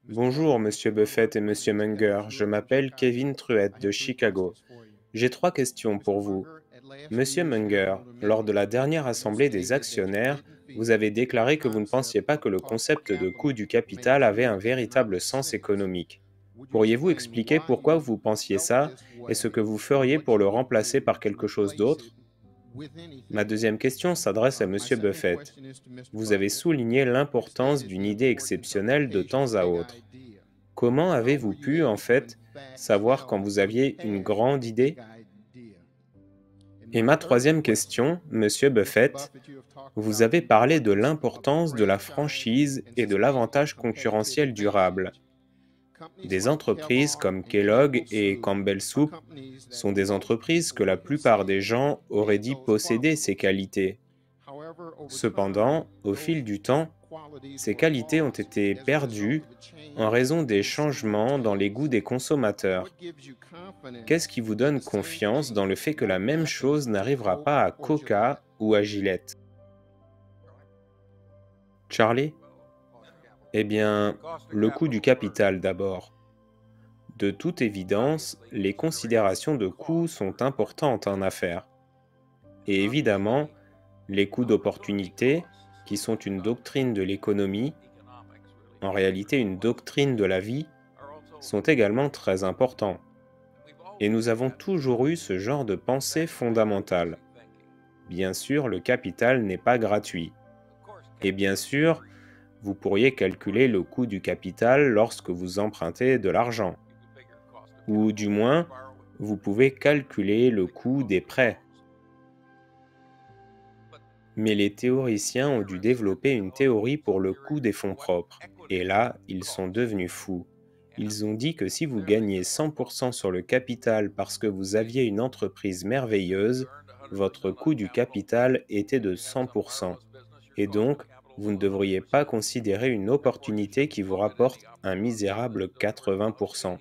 Bonjour, Monsieur Buffett et Monsieur Munger. Je m'appelle Kevin Truett de Chicago. J'ai trois questions pour vous. Monsieur Munger, lors de la dernière assemblée des actionnaires, vous avez déclaré que vous ne pensiez pas que le concept de coût du capital avait un véritable sens économique. Pourriez-vous expliquer pourquoi vous pensiez ça et ce que vous feriez pour le remplacer par quelque chose d'autre? Ma deuxième question s'adresse à Monsieur Buffett. Vous avez souligné l'importance d'une idée exceptionnelle de temps à autre. Comment avez-vous pu, en fait, savoir quand vous aviez une grande idée? Et ma troisième question, Monsieur Buffett, vous avez parlé de l'importance de la franchise et de l'avantage concurrentiel durable. Des entreprises comme Kellogg et Campbell Soup sont des entreprises que la plupart des gens auraient dit posséder ces qualités. Cependant, au fil du temps, ces qualités ont été perdues en raison des changements dans les goûts des consommateurs. Qu'est-ce qui vous donne confiance dans le fait que la même chose n'arrivera pas à Coca ou à Gillette? Charlie? Eh bien, le coût du capital d'abord. De toute évidence, les considérations de coût sont importantes en affaires. Et évidemment, les coûts d'opportunité, qui sont une doctrine de l'économie, en réalité une doctrine de la vie, sont également très importants. Et nous avons toujours eu ce genre de pensée fondamentale. Bien sûr, le capital n'est pas gratuit. Et bien sûr, vous pourriez calculer le coût du capital lorsque vous empruntez de l'argent. Ou du moins, vous pouvez calculer le coût des prêts. Mais les théoriciens ont dû développer une théorie pour le coût des fonds propres. Et là, ils sont devenus fous. Ils ont dit que si vous gagnez 100% sur le capital parce que vous aviez une entreprise merveilleuse, votre coût du capital était de 100%. Et donc, vous ne devriez pas considérer une opportunité qui vous rapporte un misérable 80%.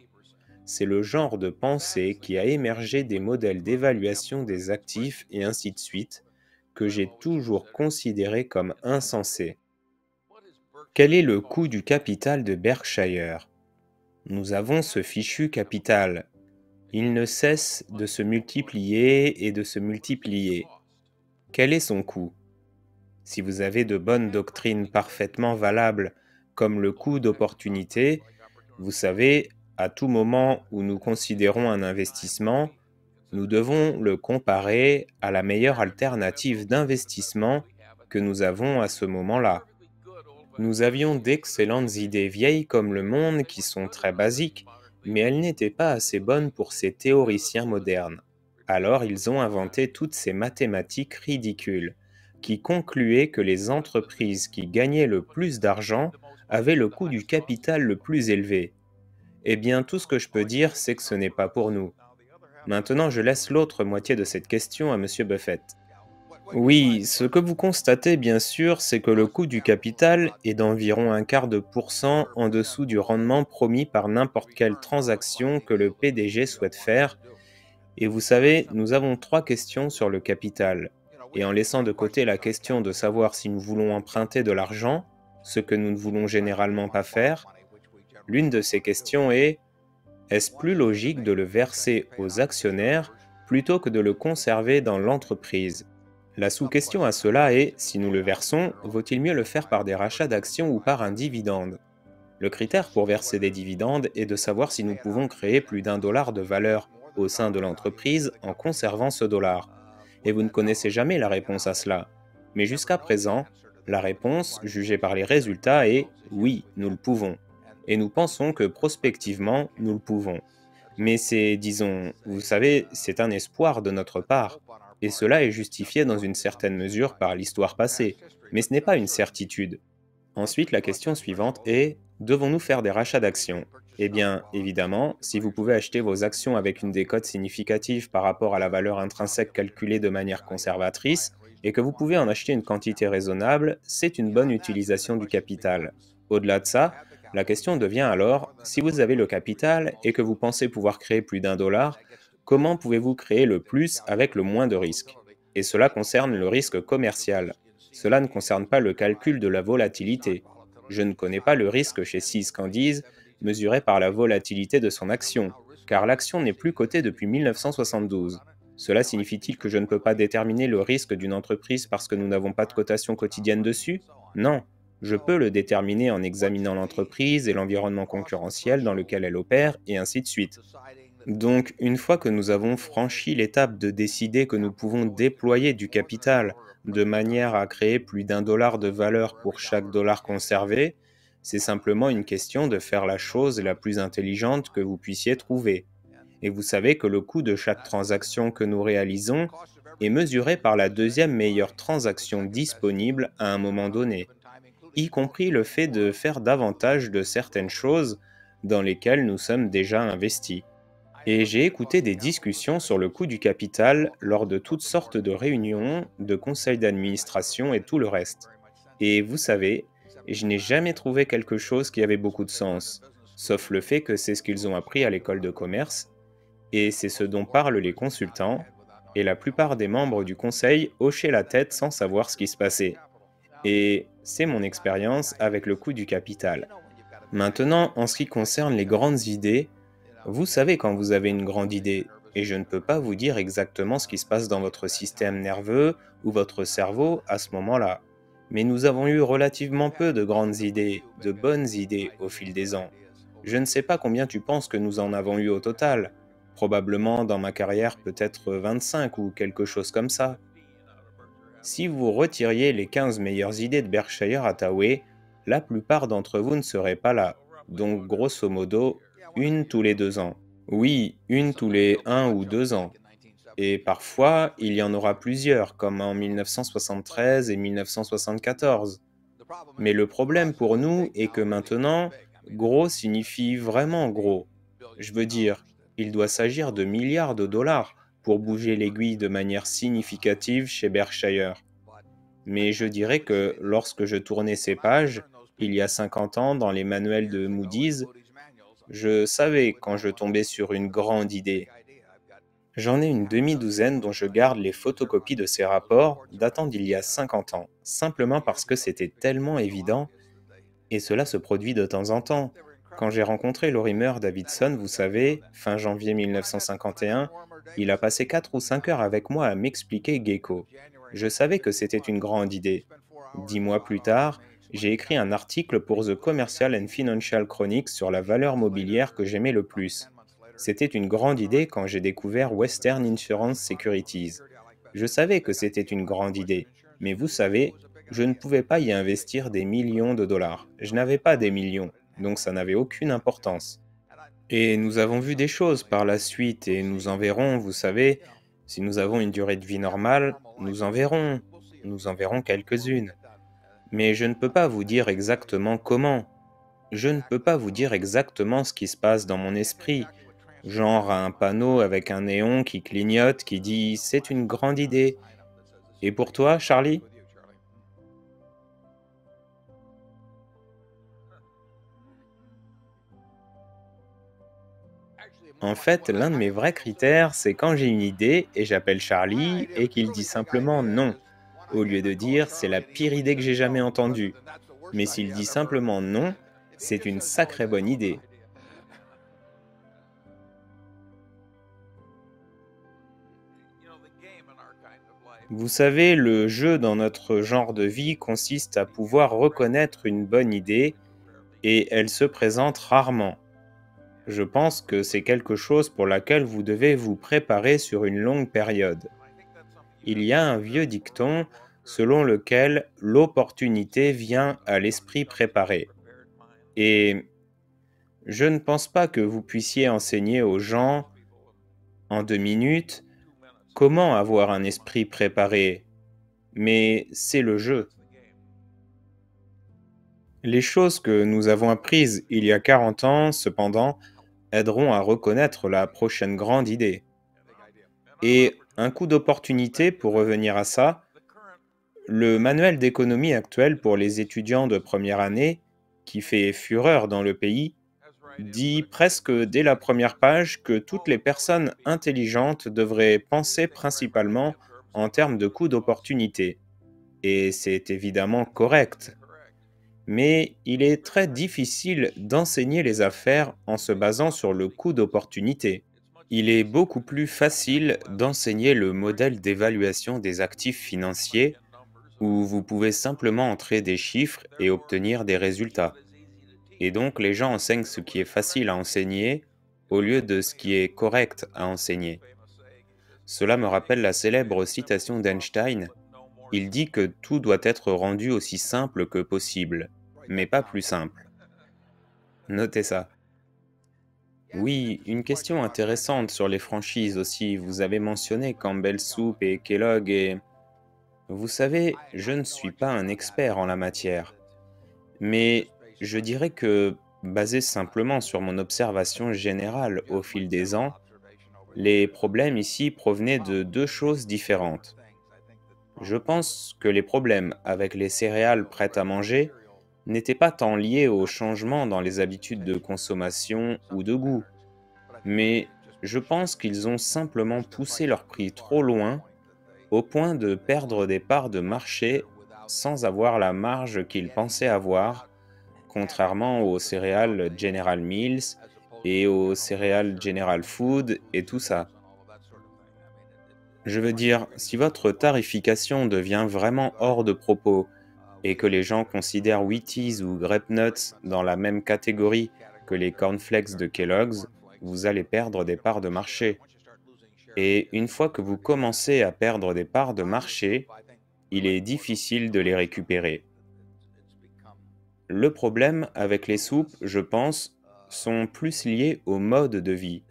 C'est le genre de pensée qui a émergé des modèles d'évaluation des actifs et ainsi de suite, que j'ai toujours considéré comme insensé. Quel est le coût du capital de Berkshire? Nous avons ce fichu capital. Il ne cesse de se multiplier et de se multiplier. Quel est son coût? Si vous avez de bonnes doctrines parfaitement valables, comme le coût d'opportunité, vous savez, à tout moment où nous considérons un investissement, nous devons le comparer à la meilleure alternative d'investissement que nous avons à ce moment-là. Nous avions d'excellentes idées vieilles comme le monde qui sont très basiques, mais elles n'étaient pas assez bonnes pour ces théoriciens modernes. Alors ils ont inventé toutes ces mathématiques ridicules, qui concluaient que les entreprises qui gagnaient le plus d'argent avaient le coût du capital le plus élevé. Eh bien, tout ce que je peux dire, c'est que ce n'est pas pour nous. Maintenant, je laisse l'autre moitié de cette question à Monsieur Buffett. Oui, ce que vous constatez bien sûr, c'est que le coût du capital est d'environ un quart de pourcent en dessous du rendement promis par n'importe quelle transaction que le PDG souhaite faire. Et vous savez, nous avons trois questions sur le capital. Et en laissant de côté la question de savoir si nous voulons emprunter de l'argent, ce que nous ne voulons généralement pas faire, l'une de ces questions est: est-ce plus logique de le verser aux actionnaires plutôt que de le conserver dans l'entreprise? La sous-question à cela est: si nous le versons, vaut-il mieux le faire par des rachats d'actions ou par un dividende? Le critère pour verser des dividendes est de savoir si nous pouvons créer plus d'1 dollar de valeur au sein de l'entreprise en conservant ce dollar. Et vous ne connaissez jamais la réponse à cela. Mais jusqu'à présent, la réponse, jugée par les résultats, est oui, nous le pouvons. Et nous pensons que prospectivement, nous le pouvons. Mais c'est, disons, vous savez, c'est un espoir de notre part. Et cela est justifié dans une certaine mesure par l'histoire passée. Mais ce n'est pas une certitude. Ensuite, la question suivante est: devons-nous faire des rachats d'actions? Eh bien, évidemment, si vous pouvez acheter vos actions avec une décote significative par rapport à la valeur intrinsèque calculée de manière conservatrice, et que vous pouvez en acheter une quantité raisonnable, c'est une bonne utilisation du capital. Au-delà de ça, la question devient alors: si vous avez le capital et que vous pensez pouvoir créer plus d'1 dollar, comment pouvez-vous créer le plus avec le moins de risques? Et cela concerne le risque commercial. Cela ne concerne pas le calcul de la volatilité. Je ne connais pas le risque chez Seascandies, mesuré par la volatilité de son action, car l'action n'est plus cotée depuis 1972. Cela signifie-t-il que je ne peux pas déterminer le risque d'une entreprise parce que nous n'avons pas de cotation quotidienne dessus? Non. Je peux le déterminer en examinant l'entreprise et l'environnement concurrentiel dans lequel elle opère, et ainsi de suite. Donc, une fois que nous avons franchi l'étape de décider que nous pouvons déployer du capital de manière à créer plus d'1 dollar de valeur pour chaque dollar conservé, c'est simplement une question de faire la chose la plus intelligente que vous puissiez trouver. Et vous savez que le coût de chaque transaction que nous réalisons est mesuré par la deuxième meilleure transaction disponible à un moment donné, y compris le fait de faire davantage de certaines choses dans lesquelles nous sommes déjà investis. Et j'ai écouté des discussions sur le coût du capital lors de toutes sortes de réunions, de conseils d'administration et tout le reste. Et vous savez, je n'ai jamais trouvé quelque chose qui avait beaucoup de sens, sauf le fait que c'est ce qu'ils ont appris à l'école de commerce, et c'est ce dont parlent les consultants, et la plupart des membres du conseil hochaient la tête sans savoir ce qui se passait. Et c'est mon expérience avec le coût du capital. Maintenant, en ce qui concerne les grandes idées, vous savez quand vous avez une grande idée, et je ne peux pas vous dire exactement ce qui se passe dans votre système nerveux ou votre cerveau à ce moment-là. Mais nous avons eu relativement peu de grandes idées, de bonnes idées au fil des ans. Je ne sais pas combien tu penses que nous en avons eu au total. Probablement dans ma carrière peut-être 25 ou quelque chose comme ça. Si vous retiriez les 15 meilleures idées de Berkshire Hathaway, la plupart d'entre vous ne seraient pas là. Donc grosso modo, une tous les 2 ans. Oui, une tous les 1 ou 2 ans. Et parfois, il y en aura plusieurs, comme en 1973 et 1974. Mais le problème pour nous est que maintenant, gros signifie vraiment gros. Je veux dire, il doit s'agir de milliards de dollars pour bouger l'aiguille de manière significative chez Berkshire. Mais je dirais que lorsque je tournais ces pages, il y a 50 ans, dans les manuels de Moody's, je savais quand je tombais sur une grande idée. J'en ai une demi-douzaine dont je garde les photocopies de ces rapports datant d'il y a 50 ans, simplement parce que c'était tellement évident, et cela se produit de temps en temps. Quand j'ai rencontré Lorimer Davidson, vous savez, fin janvier 1951, il a passé 4 ou 5 heures avec moi à m'expliquer Gecko. Je savais que c'était une grande idée. 10 mois plus tard, j'ai écrit un article pour The Commercial and Financial Chronicle sur la valeur mobilière que j'aimais le plus. C'était une grande idée quand j'ai découvert Western Insurance Securities. Je savais que c'était une grande idée, mais vous savez, je ne pouvais pas y investir des millions de dollars. Je n'avais pas des millions, donc ça n'avait aucune importance. Et nous avons vu des choses par la suite et nous en verrons, vous savez, si nous avons une durée de vie normale, nous en verrons quelques-unes. Mais je ne peux pas vous dire exactement comment. Je ne peux pas vous dire exactement ce qui se passe dans mon esprit, genre un panneau avec un néon qui clignote qui dit «C'est une grande idée». Et pour toi, Charlie? En fait, l'un de mes vrais critères, c'est quand j'ai une idée et j'appelle Charlie et qu'il dit simplement non, au lieu de dire c'est la pire idée que j'ai jamais entendue. Mais s'il dit simplement non, c'est une sacrée bonne idée. Vous savez, le jeu dans notre genre de vie consiste à pouvoir reconnaître une bonne idée et elle se présente rarement. Je pense que c'est quelque chose pour laquelle vous devez vous préparer sur une longue période. Il y a un vieux dicton selon lequel l'opportunité vient à l'esprit préparé. Et je ne pense pas que vous puissiez enseigner aux gens en 2 minutes comment avoir un esprit préparé, mais c'est le jeu. Les choses que nous avons apprises il y a 40 ans, cependant, aideront à reconnaître la prochaine grande idée. Et un coup d'opportunité pour revenir à ça, le manuel d'économie actuel pour les étudiants de première année, qui fait fureur dans le pays, dit presque dès la première page que toutes les personnes intelligentes devraient penser principalement en termes de coût d'opportunité. Et c'est évidemment correct. mais il est très difficile d'enseigner les affaires en se basant sur le coût d'opportunité. Il est beaucoup plus facile d'enseigner le modèle d'évaluation des actifs financiers où vous pouvez simplement entrer des chiffres et obtenir des résultats. Et donc les gens enseignent ce qui est facile à enseigner au lieu de ce qui est correct à enseigner. Cela me rappelle la célèbre citation d'Einstein. Il dit que tout doit être rendu aussi simple que possible, mais pas plus simple. Notez ça. Oui, une question intéressante sur les franchises aussi. Vous avez mentionné Campbell Soup et Kellogg et... Vous savez, je ne suis pas un expert en la matière, mais je dirais que, basé simplement sur mon observation générale au fil des ans, les problèmes ici provenaient de deux choses différentes. Je pense que les problèmes avec les céréales prêtes à manger n'étaient pas tant liés au changement dans les habitudes de consommation ou de goût, mais je pense qu'ils ont simplement poussé leur prix trop loin au point de perdre des parts de marché sans avoir la marge qu'ils pensaient avoir, contrairement aux céréales General Mills et aux céréales General Food et tout ça. Je veux dire, si votre tarification devient vraiment hors de propos et que les gens considèrent Wheaties ou Grape Nuts dans la même catégorie que les cornflakes de Kellogg's, vous allez perdre des parts de marché. Et une fois que vous commencez à perdre des parts de marché, il est difficile de les récupérer. Le problème avec les soupes, je pense, sont plus liés au mode de vie.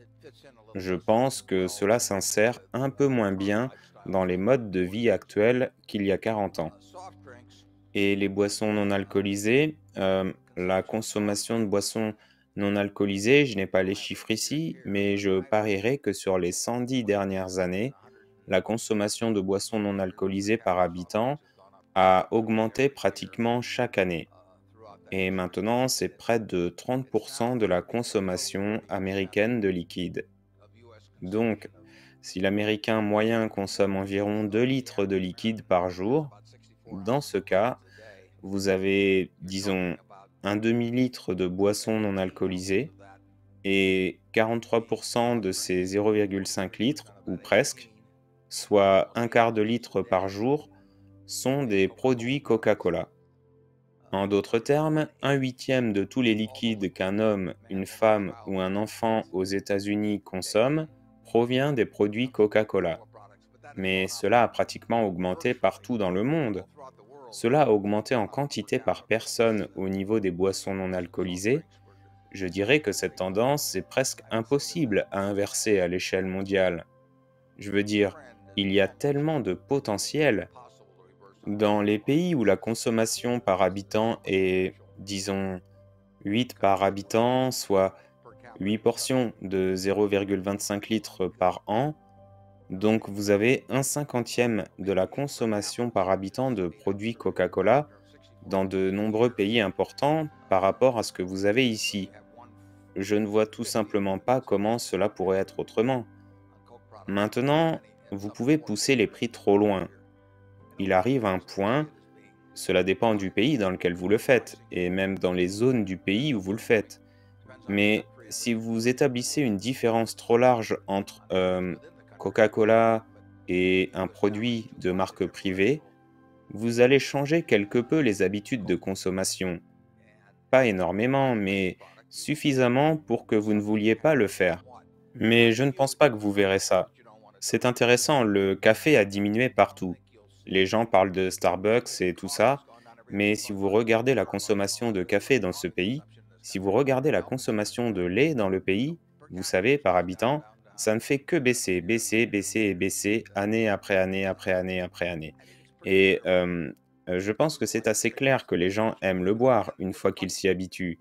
Je pense que cela s'insère un peu moins bien dans les modes de vie actuels qu'il y a 40 ans. Et les boissons non alcoolisées, la consommation de boissons non alcoolisées, je n'ai pas les chiffres ici, mais je parierais que sur les 110 dernières années, la consommation de boissons non alcoolisées par habitant a augmenté pratiquement chaque année. Et maintenant, c'est près de 30% de la consommation américaine de liquide. Donc, si l'Américain moyen consomme environ 2 litres de liquide par jour, dans ce cas, vous avez, disons, un demi-litre de boissons non alcoolisées et 43% de ces 0,5 litres, ou presque, soit un quart de litre par jour, sont des produits Coca-Cola. En d'autres termes, un huitième de tous les liquides qu'un homme, une femme ou un enfant aux États-Unis consomme provient des produits Coca-Cola. Mais cela a pratiquement augmenté partout dans le monde. Cela a augmenté en quantité par personne au niveau des boissons non alcoolisées. Je dirais que cette tendance est presque impossible à inverser à l'échelle mondiale. Je veux dire, il y a tellement de potentiel. Dans les pays où la consommation par habitant est, disons, 8 par habitant, soit 8 portions de 0,25 litres par an, donc vous avez un cinquantième de la consommation par habitant de produits Coca-Cola dans de nombreux pays importants par rapport à ce que vous avez ici. Je ne vois tout simplement pas comment cela pourrait être autrement. Maintenant, vous pouvez pousser les prix trop loin. Il arrive un point, cela dépend du pays dans lequel vous le faites, et même dans les zones du pays où vous le faites. Mais si vous établissez une différence trop large entre Coca-Cola et un produit de marque privée, vous allez changer quelque peu les habitudes de consommation. Pas énormément, mais suffisamment pour que vous ne vouliez pas le faire. Mais je ne pense pas que vous verrez ça. C'est intéressant, le café a diminué partout. Les gens parlent de Starbucks et tout ça, mais si vous regardez la consommation de café dans ce pays, si vous regardez la consommation de lait dans le pays, vous savez, par habitant, ça ne fait que baisser, baisser, baisser et baisser, année après année après année après année. Et je pense que c'est assez clair que les gens aiment le boire une fois qu'ils s'y habituent.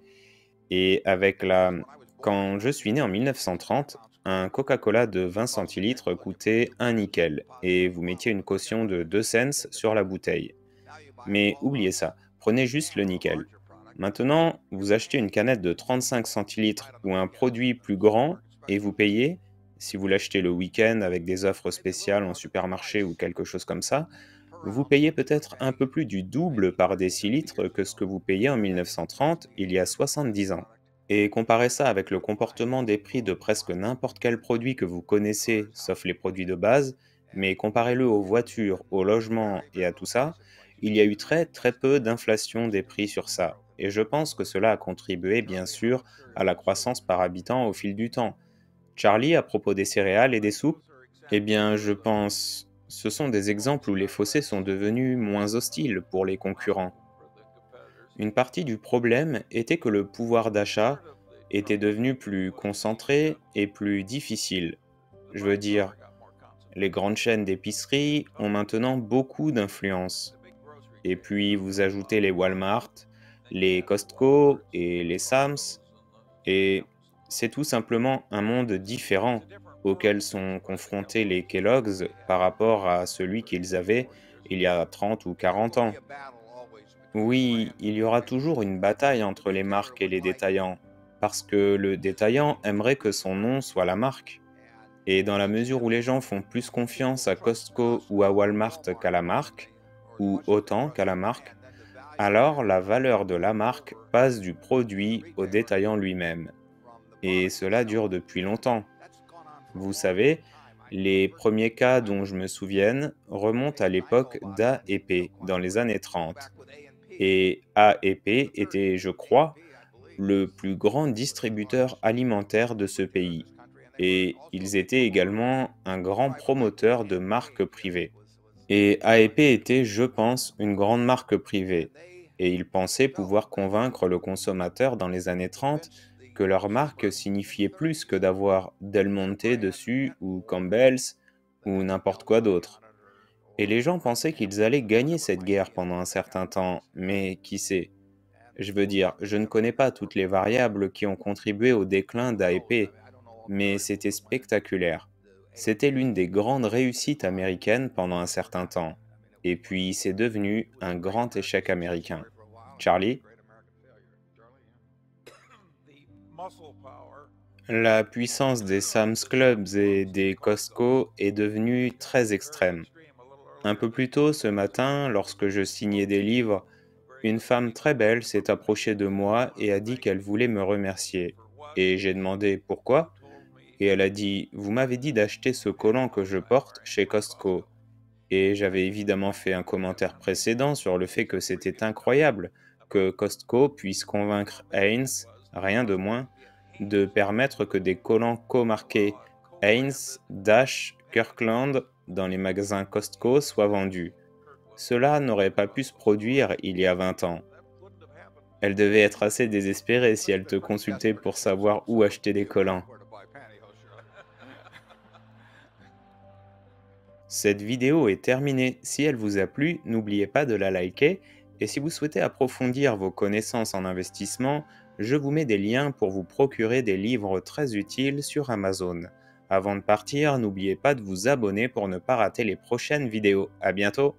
Et avec la... Quand je suis né en 1930, un Coca-Cola de 20 centilitres coûtait un nickel et vous mettiez une caution de 2 cents sur la bouteille. Mais oubliez ça, prenez juste le nickel. Maintenant, vous achetez une canette de 35 centilitres ou un produit plus grand et vous payez, si vous l'achetez le week-end avec des offres spéciales en supermarché ou quelque chose comme ça, Vous payez peut-être un peu plus du double par décilitre que ce que vous payez en 1930, il y a 70 ans. Et comparez ça avec le comportement des prix de presque n'importe quel produit que vous connaissez, sauf les produits de base, mais comparez-le aux voitures, aux logements et à tout ça, il y a eu très très peu d'inflation des prix sur ça. Et je pense que cela a contribué bien sûr à la croissance par habitant au fil du temps. Charlie, à propos des céréales et des soupes, eh bien je pense, ce sont des exemples où les fossés sont devenus moins hostiles pour les concurrents. Une partie du problème était que le pouvoir d'achat était devenu plus concentré et plus difficile. Je veux dire, les grandes chaînes d'épicerie ont maintenant beaucoup d'influence. Et puis vous ajoutez les Walmart, les Costco et les Sam's, et c'est tout simplement un monde différent auquel sont confrontés les Kellogg's par rapport à celui qu'ils avaient il y a 30 ou 40 ans. Oui, il y aura toujours une bataille entre les marques et les détaillants, parce que le détaillant aimerait que son nom soit la marque. Et dans la mesure où les gens font plus confiance à Costco ou à Walmart qu'à la marque, ou autant qu'à la marque, alors la valeur de la marque passe du produit au détaillant lui-même. Et cela dure depuis longtemps. Vous savez, les premiers cas dont je me souvienne remontent à l'époque d'A et P, dans les années 30. Et A&P était, je crois, le plus grand distributeur alimentaire de ce pays. Et ils étaient également un grand promoteur de marques privées. Et A&P était, je pense, une grande marque privée. Et ils pensaient pouvoir convaincre le consommateur dans les années 30 que leur marque signifiait plus que d'avoir Del Monte dessus ou Campbell's ou n'importe quoi d'autre. Et les gens pensaient qu'ils allaient gagner cette guerre pendant un certain temps, mais qui sait? Je veux dire, je ne connais pas toutes les variables qui ont contribué au déclin d'AEP, mais c'était spectaculaire. C'était l'une des grandes réussites américaines pendant un certain temps. Et puis, c'est devenu un grand échec américain. Charlie? La puissance des Sam's Clubs et des Costco est devenue très extrême. Un peu plus tôt ce matin, lorsque je signais des livres, une femme très belle s'est approchée de moi et a dit qu'elle voulait me remercier. Et j'ai demandé pourquoi, et elle a dit: «Vous m'avez dit d'acheter ce collant que je porte chez Costco.» Et j'avais évidemment fait un commentaire précédent sur le fait que c'était incroyable que Costco puisse convaincre Heinz, rien de moins, de permettre que des collants comarqués Heinz, Dash, Kirkland dans les magasins Costco soient vendus. Cela n'aurait pas pu se produire il y a 20 ans. Elle devait être assez désespérée si elle te consultait pour savoir où acheter des collants. Cette vidéo est terminée. Si elle vous a plu, n'oubliez pas de la liker. Et si vous souhaitez approfondir vos connaissances en investissement, je vous mets des liens pour vous procurer des livres très utiles sur Amazon. Avant de partir, n'oubliez pas de vous abonner pour ne pas rater les prochaines vidéos. À bientôt!